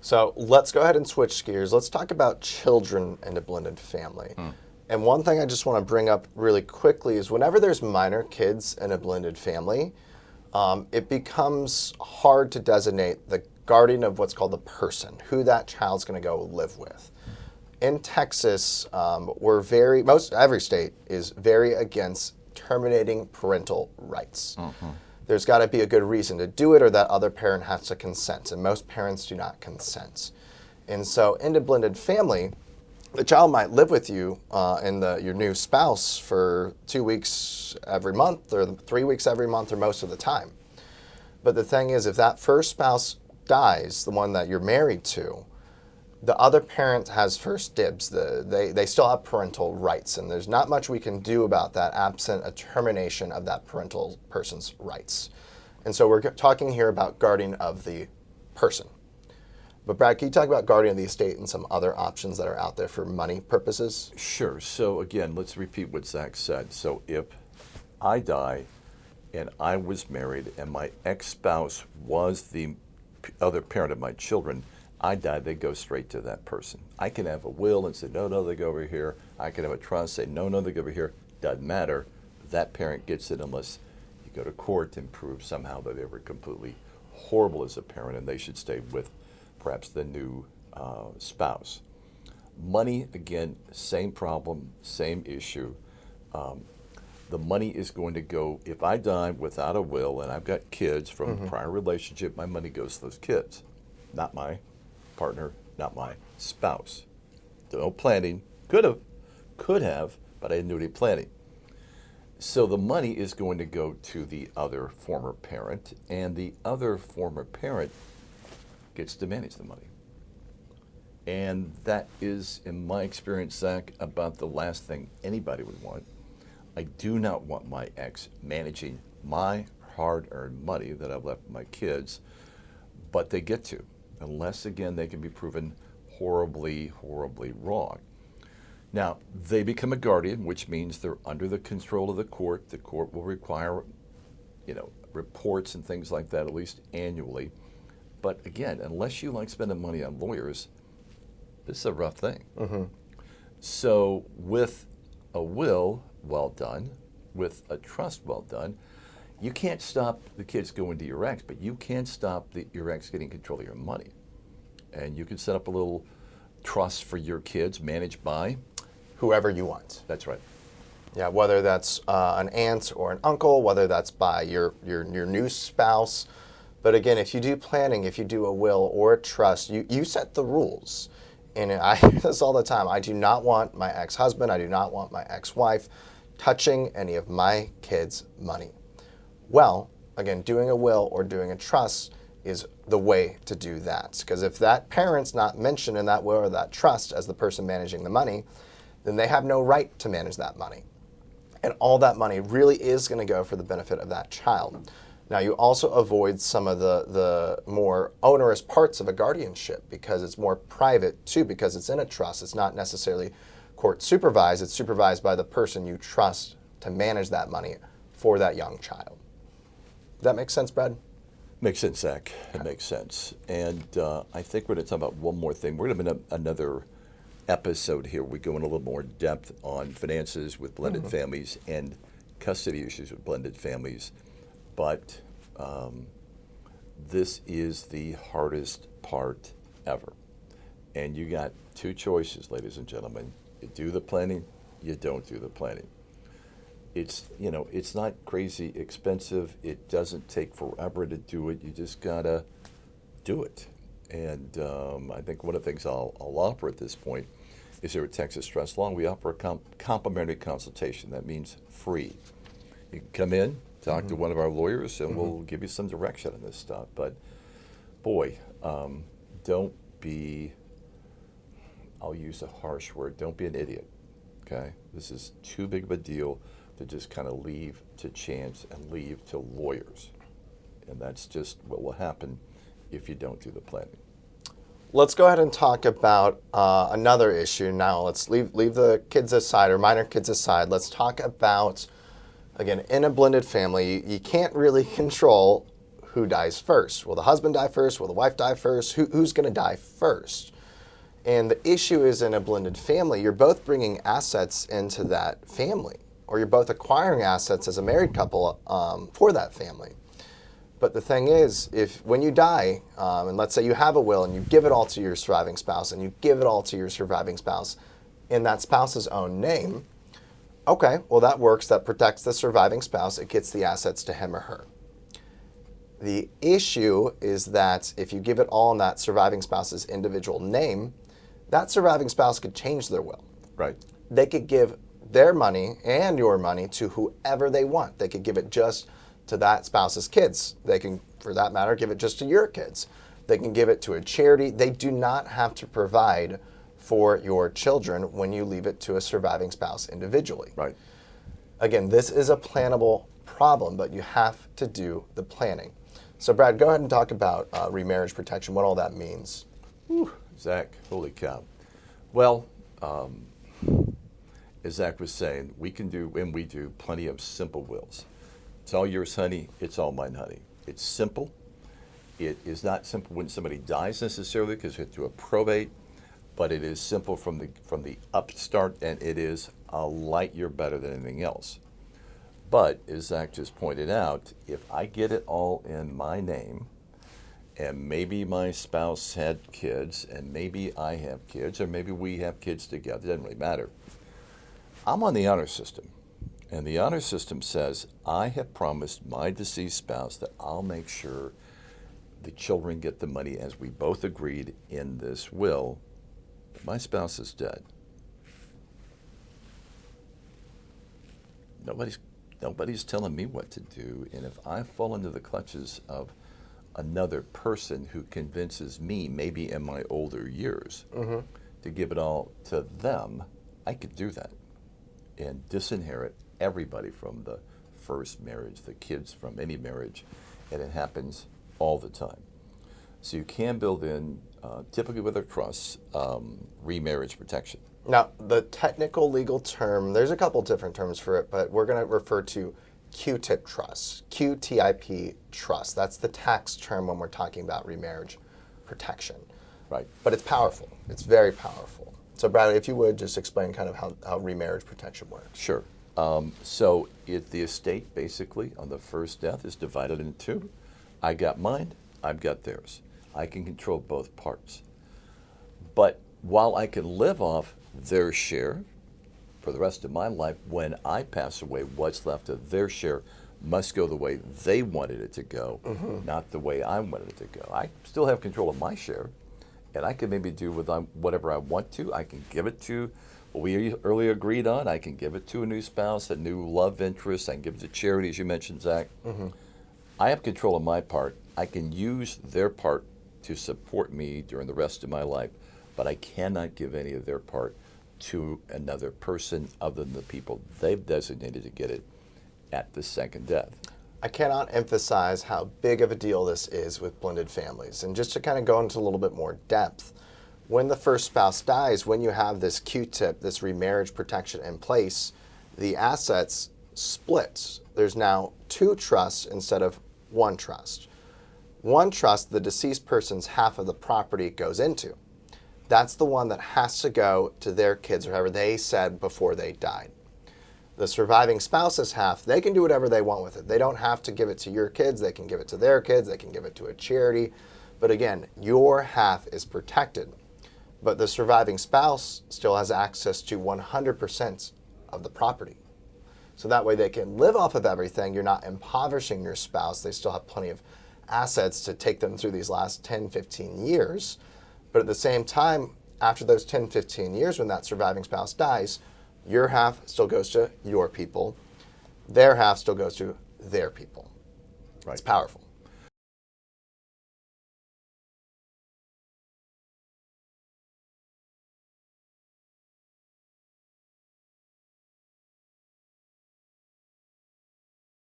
So let's go ahead and switch gears. Let's talk about children in a blended family. And one thing I just want to bring up really quickly is whenever there's minor kids in a blended family, it becomes hard to designate the guardian of what's called the person, who that child's going to go live with. In Texas, every state is very against terminating parental rights. There's got to be a good reason to do it, or that other parent has to consent, and most parents do not consent. And so in a blended family, the child might live with you and your new spouse for 2 weeks every month, or 3 weeks every month, or most of the time. But the thing is, if that first spouse dies, the one that you're married to, the other parent has first dibs. They still have parental rights, and there's not much we can do about that absent a termination of that parental person's rights. And so we're talking here about guardian of the person. But Brad, can you talk about guardian of the estate and some other options that are out there for money purposes? Sure. So again, let's repeat what Zach said. So if I die and I was married and my ex-spouse was the other parent of my children, I die, they go straight to that person. I can have a will and say, no, they go over here. I can have a trust, say, no, they go over here. Doesn't matter. That parent gets it unless you go to court and prove somehow that they were completely horrible as a parent and they should stay with perhaps the new spouse. Money, again, same problem, same issue. The money is going to go, if I die without a will and I've got kids from a prior relationship, my money goes to those kids, not my partner, not my spouse. No planning, could have, but I didn't do any planning. So the money is going to go to the other former parent, and the other former parent gets to manage the money. And that is, in my experience, Zach, about the last thing anybody would want. I do not want my ex managing my hard-earned money that I've left with my kids, but they get to, unless, again, they can be proven horribly, horribly wrong. Now, they become a guardian, which means they're under the control of the court. The court will require, reports and things like that, at least annually. But again, unless you like spending money on lawyers, this is a rough thing. So with a will well done, with a trust well done, you can't stop the kids going to your ex, but you can stop your ex getting control of your money. And you can set up a little trust for your kids managed by whoever you want. That's right. Yeah, whether that's an aunt or an uncle, whether that's by your new spouse. But again, if you do planning, if you do a will or a trust, you set the rules. And I hear this all the time. I do not want my ex-husband, I do not want my ex-wife touching any of my kids' money. Well, again, doing a will or doing a trust is the way to do that. Because if that parent's not mentioned in that will or that trust as the person managing the money, then they have no right to manage that money. And all that money really is going to go for the benefit of that child. Now, you also avoid some of the more onerous parts of a guardianship because it's more private, too, because it's in a trust. It's not necessarily court supervised. It's supervised by the person you trust to manage that money for that young child. Does that make sense, Brad? Makes sense, Zach. It makes sense. And I think we're going to talk about one more thing. We're going to have another episode here. We go in a little more depth on finances with blended families and custody issues with blended families. But this is the hardest part ever. And you got two choices, ladies and gentlemen. You do the planning, you don't do the planning. It's not crazy expensive. It doesn't take forever to do it. You just gotta do it. And I think one of the things I'll offer at this point is here at Texas Trust Law, we offer a complimentary consultation. That means free. You can come in, talk to one of our lawyers, and we'll give you some direction on this stuff. But boy, don't be, I'll use a harsh word, don't be an idiot, okay? This is too big of a deal to just kind of leave to chance and leave to lawyers. And that's just what will happen if you don't do the planning. Let's go ahead and talk about another issue now. Let's leave the kids aside, or minor kids aside. Let's talk about, again, in a blended family, you can't really control who dies first? Will the husband die first? Will the wife die first? Who's going to die first? And the issue is, in a blended family, you're both bringing assets into that family, or you're both acquiring assets as a married couple for that family. But the thing is, when you die, and let's say you have a will and you give it all to your surviving spouse, and you give it all to your surviving spouse in that spouse's own name, okay, well, that works. That protects the surviving spouse. It gets the assets to him or her. The issue is that if you give it all in that surviving spouse's individual name, that surviving spouse could change their will. Right. They could give their money and your money to whoever they want. They could give it just to that spouse's kids. They can, for that matter, give it just to your kids. They can give it to a charity. They do not have to provide for your children when you leave it to a surviving spouse individually. Right. Again, this is a plannable problem, but you have to do the planning. So, Brad, go ahead and talk about remarriage protection, what all that means. Whew, Zach, holy cow. Well, as Zach was saying, we can do, and we do, plenty of simple wills. It's all yours, honey. It's all mine, honey. It's simple. It is not simple when somebody dies necessarily, because you have to do a probate, but it is simple from the upstart, and it is a light year better than anything else. But as Zach just pointed out, if I get it all in my name, and maybe my spouse had kids, and maybe I have kids, or maybe we have kids together, it doesn't really matter. I'm on the honor system, and the honor system says I have promised my deceased spouse that I'll make sure the children get the money as we both agreed in this will. My spouse is dead. Nobody's telling me what to do, and if I fall into the clutches of another person who convinces me, maybe in my older years, to give it all to them, I could do that and disinherit everybody from the first marriage, the kids from any marriage, and it happens all the time. So you can build in, typically with a trust, remarriage protection. Now, the technical legal term, there's a couple different terms for it, but we're going to refer to Q-tip trust, QTIP trust. That's the tax term when we're talking about remarriage protection. Right. But it's powerful. It's very powerful. So, Brad, if you would just explain kind of how remarriage protection works. Sure. So the estate basically on the first death is divided into two. I got mine, I've got theirs. I can control both parts. But while I can live off their share for the rest of my life, when I pass away, what's left of their share must go the way they wanted it to go, not the way I wanted it to go. I still have control of my share, and I can maybe do with whatever I want to. I can give it to what we earlier agreed on. I can give it to a new spouse, a new love interest. I can give it to charity, as you mentioned, Zach. I have control of my part. I can use their part to support me during the rest of my life, but I cannot give any of their part to another person other than the people they've designated to get it at the second death. I cannot emphasize how big of a deal this is with blended families. And just to kind of go into a little bit more depth, when the first spouse dies, when you have this Q-tip, this remarriage protection in place, the assets split. There's now two trusts instead of one trust. One trust, the deceased person's half of the property goes into. That's the one that has to go to their kids or whoever they said before they died. The surviving spouse's half, they can do whatever they want with it. They don't have to give it to your kids. They can give it to their kids. They can give it to a charity. But again, your half is protected. But the surviving spouse still has access to 100% of the property. So that way they can live off of everything. You're not impoverishing your spouse. They still have plenty of assets to take them through these last 10, 15 years. But at the same time, after those 10, 15 years, when that surviving spouse dies, your half still goes to your people. Their half still goes to their people. Right. It's powerful.